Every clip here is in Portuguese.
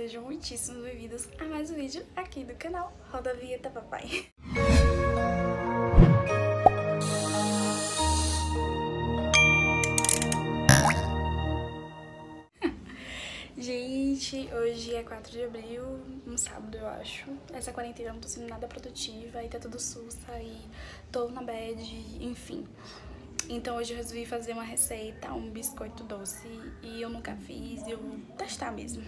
sejam muitíssimo bem-vindos a mais um vídeo aqui do canal Roda a Vinheta Papai. Gente, hoje é 4 de abril, um sábado eu acho. Essa quarentena eu não tô sendo nada produtiva, e tá tudo sussa, e tô na bad, enfim. Então hoje eu resolvi fazer uma receita, um biscoito doce, e eu nunca fiz, e eu vou testar mesmo.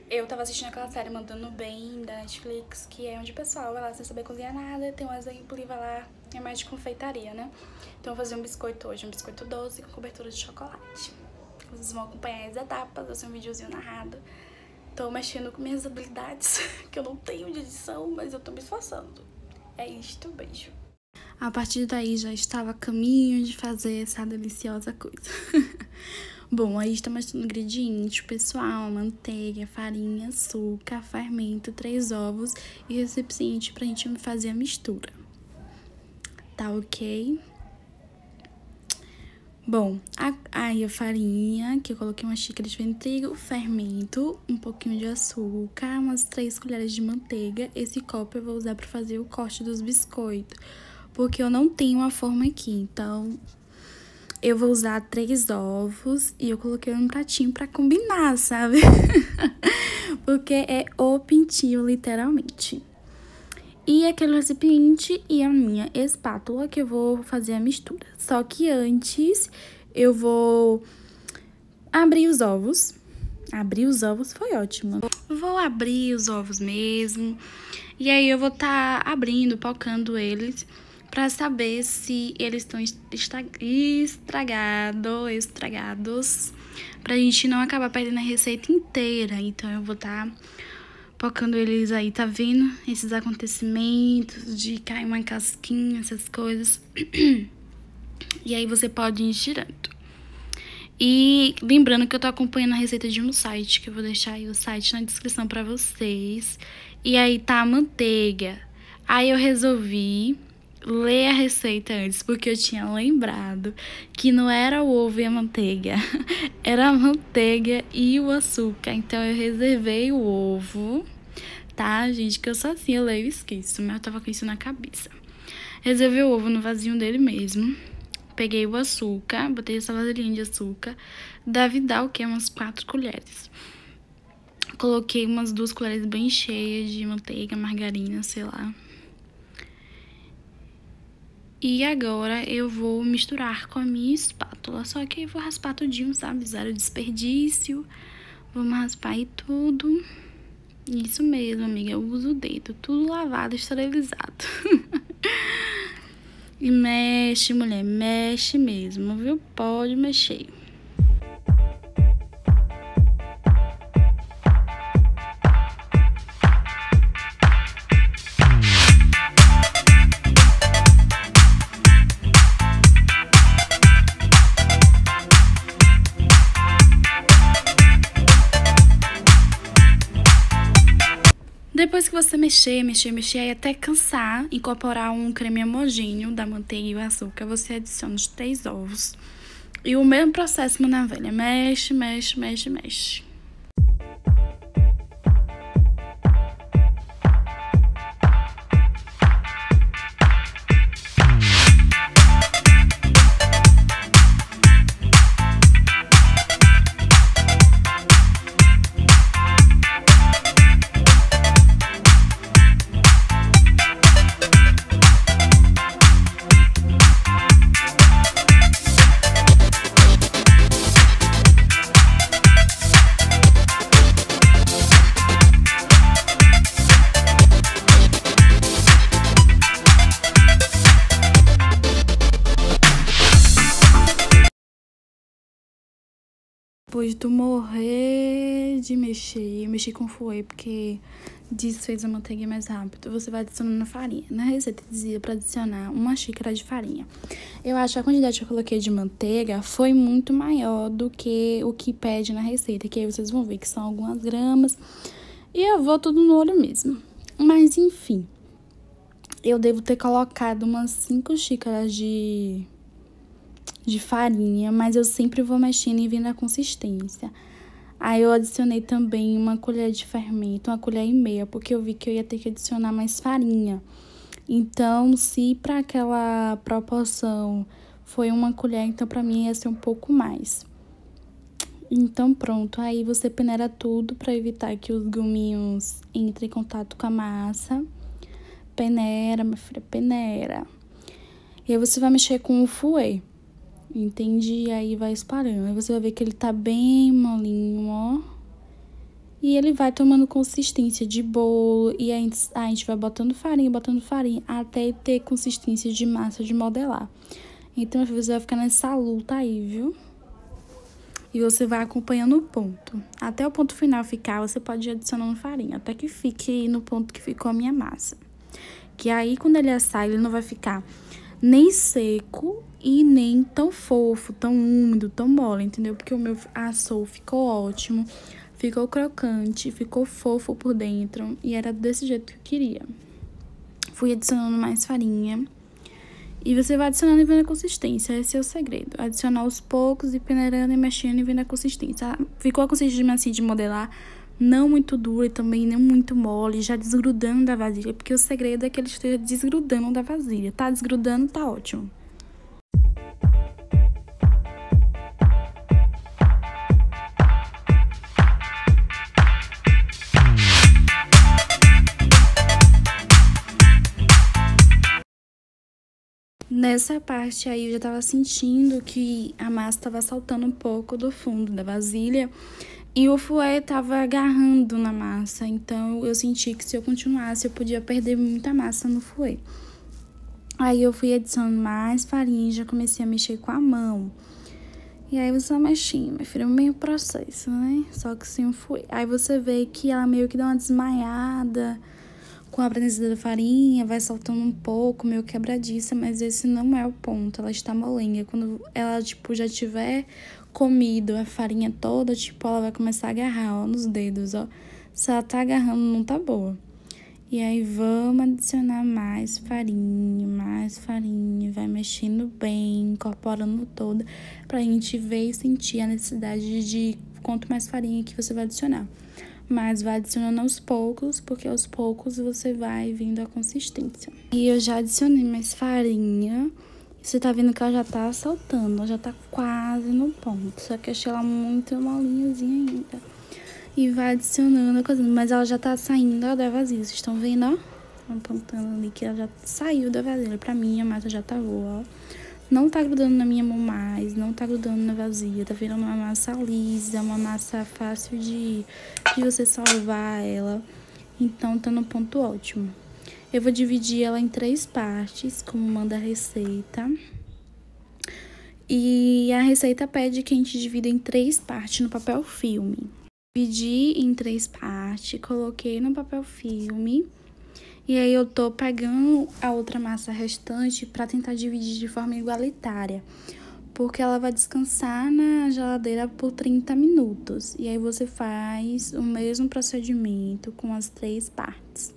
Eu tava assistindo aquela série Mandando Bem, da Netflix, que é onde o pessoal vai lá sem saber cozinhar nada, tem um exemplo e vai lá, é mais de confeitaria, né? Então eu vou fazer um biscoito hoje, um biscoito doce com cobertura de chocolate. Vocês vão acompanhar as etapas, vai ser um videozinho narrado. Tô mexendo com minhas habilidades, que eu não tenho de edição, mas eu tô me esforçando. É isto, beijo. A partir daí já estava a caminho de fazer essa deliciosa coisa. Bom, aí está mostrando ingredientes, pessoal: manteiga, farinha, açúcar, fermento, 3 ovos e recipiente pra gente fazer a mistura. Tá ok? Bom, aí a farinha, que eu coloquei uma xícara de trigo, fermento, um pouquinho de açúcar, umas 3 colheres de manteiga. Esse copo eu vou usar pra fazer o corte dos biscoitos, porque eu não tenho uma forma aqui, então eu vou usar 3 ovos e eu coloquei um pratinho pra combinar, sabe? Porque é o pintinho, literalmente. E aquele recipiente e a minha espátula que eu vou fazer a mistura. Só que antes eu vou abrir os ovos. Abrir os ovos foi ótimo. Vou abrir os ovos mesmo. E aí eu vou estar abrindo, pocando eles pra saber se eles estão estragados. Pra gente não acabar perdendo a receita inteira. Então eu vou estar pocando eles aí, tá vendo? Esses acontecimentos de cair uma casquinha, essas coisas. E aí você pode ir tirando. E lembrando que eu tô acompanhando a receita de um site, que eu vou deixar aí o site na descrição pra vocês. E aí tá a manteiga. Aí eu resolvi ler a receita antes, porque eu tinha lembrado que não era o ovo e a manteiga, era a manteiga e o açúcar. Então eu reservei o ovo, tá, gente? Que eu só assim eu leio e esqueço, mas eu tava com isso na cabeça. Reservei o ovo no vasinho dele mesmo. Peguei o açúcar, botei essa vasilhinha de açúcar. Deve dar o quê? Umas 4 colheres. Coloquei umas 2 colheres bem cheias de manteiga, margarina, sei lá. E agora eu vou misturar com a minha espátula. Só que eu vou raspar tudinho, sabe? Zero desperdício. Vamos raspar aí tudo. Isso mesmo, amiga. Eu uso o dedo. Tudo lavado, esterilizado. E mexe, mulher. Mexe mesmo, viu? Pode mexer. Depois que você mexer e até cansar, incorporar um creme homogêneo da manteiga e o açúcar, você adiciona os 3 ovos. E o mesmo processo, mana velha. Mexe, mexe, mexe, mexe. Depois de tu morrer de mexer, eu mexi com fouet porque desfez a manteiga mais rápido. Você vai adicionando a farinha. Na receita dizia pra adicionar 1 xícara de farinha. Eu acho que a quantidade que eu coloquei de manteiga foi muito maior do que o que pede na receita. Que aí vocês vão ver que são algumas gramas. E eu vou tudo no olho mesmo. Mas enfim, eu devo ter colocado umas 5 xícaras de farinha, mas eu sempre vou mexendo e vendo a consistência. Aí eu adicionei também uma colher de fermento, 1,5 colher, porque eu vi que eu ia ter que adicionar mais farinha. Então, se para aquela proporção foi 1 colher, então para mim ia ser um pouco mais. Então, pronto. Aí você peneira tudo para evitar que os gominhos entrem em contato com a massa. Peneira, minha filha, peneira. E aí você vai mexer com o fouet. Entende? E aí vai espalhando. Aí você vai ver que ele tá bem molinho, ó. E ele vai tomando consistência de bolo. E aí a gente vai botando farinha, até ter consistência de massa de modelar. Então você vai ficar nessa luta aí, viu? E você vai acompanhando o ponto. Até o ponto final ficar, você pode ir adicionando farinha. Até que fique no ponto que ficou a minha massa. Que aí, quando ele assar, ele não vai ficar nem seco e nem tão fofo, tão úmido, tão mole, entendeu? Porque o meu assou, ficou ótimo, ficou crocante, ficou fofo por dentro. E era desse jeito que eu queria. Fui adicionando mais farinha. E você vai adicionando e vendo a consistência, esse é o segredo. Adicionar aos poucos e peneirando e mexendo e vendo a consistência. Ficou a consistência assim de modelar, não muito dura e também não muito mole, já desgrudando da vasilha, porque o segredo é que ele esteja desgrudando da vasilha. Tá desgrudando, tá ótimo. Nessa parte aí eu já tava sentindo que a massa tava saltando um pouco do fundo da vasilha e o fouet tava agarrando na massa, então eu senti que se eu continuasse eu podia perder muita massa no fouet. Aí eu fui adicionando mais farinha e já comecei a mexer com a mão. E aí você vai mexendo, meu filho, é o mesmo processo, né? Só que sem o fouet. Aí você vê que ela meio que dá uma desmaiada com a presença da farinha, vai soltando um pouco, meio quebradiça, mas esse não é o ponto, ela está molenga. Quando ela, tipo, já tiver comido a farinha toda, tipo, ela vai começar a agarrar, ó, nos dedos, ó. Se ela tá agarrando, não tá boa. E aí, vamos adicionar mais farinha, vai mexendo bem, incorporando toda, pra gente ver e sentir a necessidade de quanto mais farinha que você vai adicionar. Mas vai adicionando aos poucos, porque aos poucos você vai vendo a consistência. E eu já adicionei mais farinha. Você tá vendo que ela já tá saltando, ela já tá quase no ponto. Só que eu achei ela muito molinhazinha ainda. E vai adicionando a coisa, mas ela já tá saindo, ó, da vasilha. Vocês estão vendo, ó? Apontando ali que ela já saiu da vasilha. Pra mim, a massa já tá boa, ó. Não tá grudando na minha mão mais, não tá grudando na vasilha. Tá virando uma massa lisa, uma massa fácil de você salvar ela. Então, tá no ponto ótimo. Eu vou dividir ela em 3 partes, como manda a receita. E a receita pede que a gente divida em 3 partes no papel filme. Dividi em 3 partes, coloquei no papel filme. E aí eu tô pegando a outra massa restante pra tentar dividir de forma igualitária. Porque ela vai descansar na geladeira por 30 minutos. E aí você faz o mesmo procedimento com as 3 partes.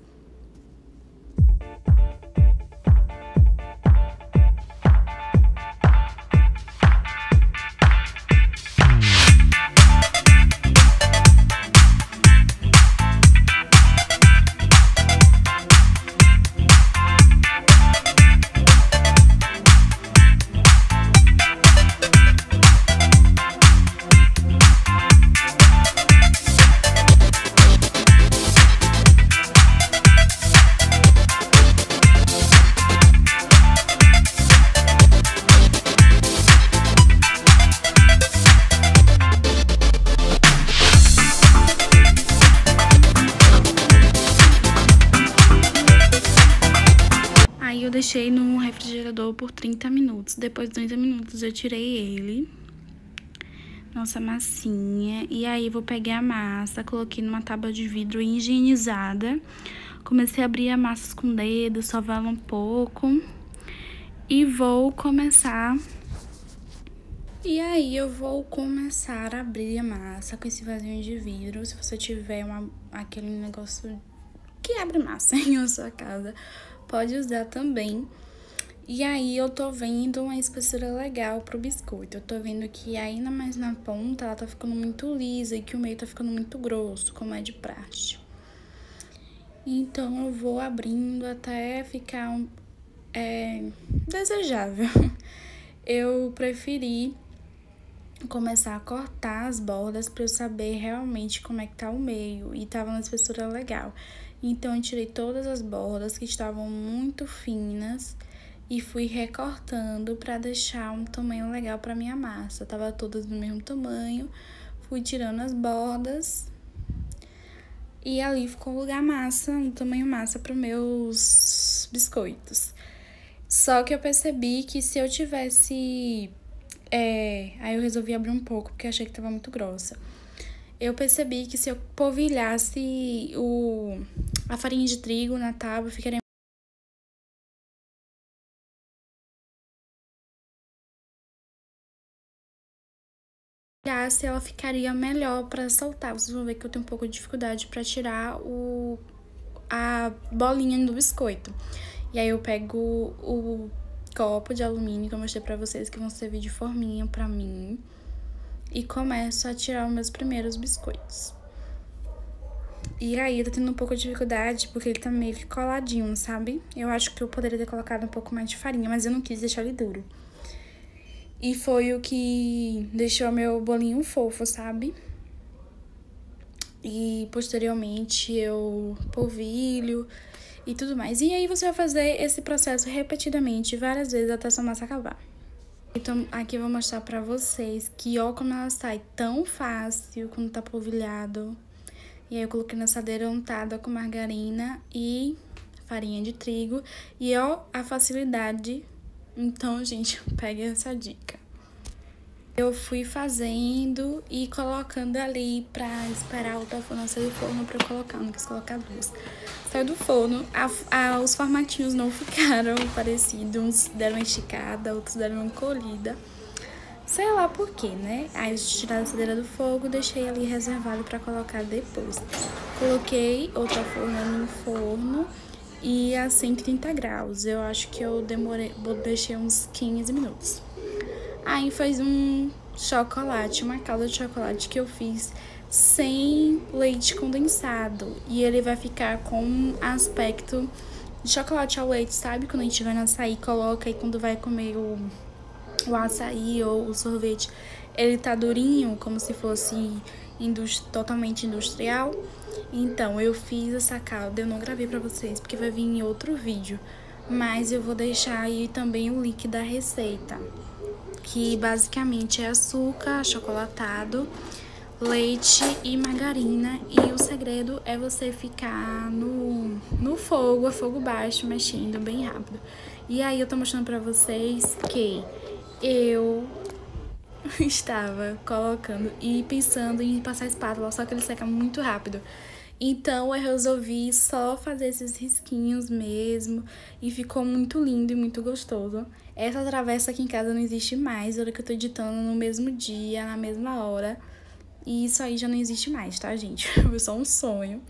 Aí eu deixei no refrigerador por 30 minutos. Depois de 30 minutos eu tirei ele. Nossa massinha. E aí vou pegar a massa, coloquei numa tábua de vidro higienizada. Comecei a abrir a massa com o dedo, sovar ela um pouco. E vou começar... E aí eu vou começar a abrir a massa com esse vasinho de vidro. Se você tiver aquele negócio que abre massa em sua casa, pode usar também. E aí eu tô vendo uma espessura legal pro biscoito. Eu tô vendo que ainda mais na ponta ela tá ficando muito lisa e que o meio tá ficando muito grosso, como é de praxe. Então eu vou abrindo até ficar desejável. Eu preferi começar a cortar as bordas pra eu saber realmente como é que tá o meio. E tava uma espessura legal. Então eu tirei todas as bordas que estavam muito finas e fui recortando pra deixar um tamanho legal pra minha massa. Tava todas do mesmo tamanho. Fui tirando as bordas. E ali ficou o lugar massa, um tamanho massa para meus biscoitos. Só que eu percebi que se eu tivesse... aí eu resolvi abrir um pouco, porque achei que tava muito grossa. Eu percebi que se eu polvilhasse a farinha de trigo na tábua, ficaria... ela ficaria melhor para soltar. Vocês vão ver que eu tenho um pouco de dificuldade para tirar a bolinha do biscoito. E aí eu pego o copo de alumínio que eu mostrei pra vocês, que vão servir de forminha pra mim, e começo a tirar os meus primeiros biscoitos. E aí eu tô tendo um pouco de dificuldade porque ele tá meio que coladinho, sabe? Eu acho que eu poderia ter colocado um pouco mais de farinha, mas eu não quis deixar ele duro. E foi o que deixou meu bolinho fofo, sabe? E posteriormente eu polvilho e tudo mais. E aí você vai fazer esse processo repetidamente, várias vezes, até sua massa acabar. Então, aqui eu vou mostrar pra vocês que ó como ela sai tão fácil quando tá polvilhado. E aí eu coloquei na assadeira untada com margarina e farinha de trigo. E ó a facilidade. Então, gente, pegue essa dica. Eu fui fazendo e colocando ali pra esperar outra forma sair do forno pra eu colocar, não quis colocar duas. Saiu do forno, os formatinhos não ficaram parecidos, uns deram uma esticada, outros deram uma encolhida. Sei lá por quê, né? Aí eu tirei a assadeira do fogo, deixei ali reservado pra colocar depois. Coloquei outra forma no forno e a 130 graus. Eu acho que eu deixei uns 15 minutos. Aí faz um chocolate, uma calda de chocolate que eu fiz sem leite condensado. E ele vai ficar com um aspecto de chocolate ao leite, sabe? Quando a gente vai no açaí, coloca e quando vai comer o açaí ou o sorvete, ele tá durinho, como se fosse totalmente industrial. Então, eu fiz essa calda, eu não gravei pra vocês porque vai vir em outro vídeo. Mas eu vou deixar aí também o link da receita, que basicamente é açúcar achocolatado, leite e margarina. E o segredo é você ficar no fogo, a fogo baixo, mexendo bem rápido. E aí eu tô mostrando pra vocês que eu estava colocando e pensando em passar a espátula, só que ele seca muito rápido. Então eu resolvi só fazer esses risquinhos mesmo e ficou muito lindo e muito gostoso. Essa travessa aqui em casa não existe mais, hora que eu tô editando no mesmo dia, na mesma hora. E isso aí já não existe mais, tá, gente? Foi só um sonho.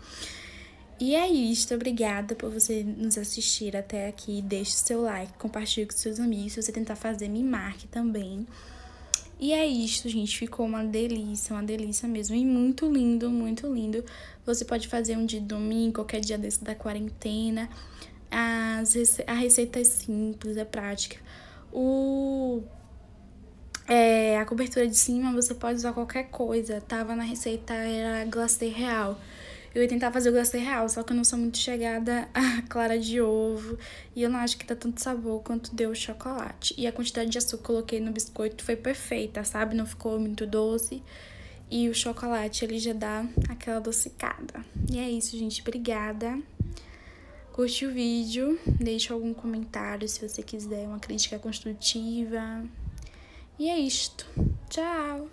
E é isso, obrigada por você nos assistir até aqui. Deixe seu like, compartilhe com seus amigos. Se você tentar fazer, me marque também. E é isso, gente, ficou uma delícia mesmo, e muito lindo, muito lindo. Você pode fazer um dia de domingo, qualquer dia desse da quarentena. A receita é simples, é prática. A cobertura de cima você pode usar qualquer coisa, tava na receita, era glacê real. Eu ia tentar fazer o glacê real, só que eu não sou muito chegada a clara de ovo. E eu não acho que dá tanto sabor quanto deu o chocolate. E a quantidade de açúcar que eu coloquei no biscoito foi perfeita, sabe? Não ficou muito doce. E o chocolate, ele já dá aquela adocicada. E é isso, gente. Obrigada. Curte o vídeo. Deixa algum comentário se você quiser uma crítica construtiva. E é isto. Tchau!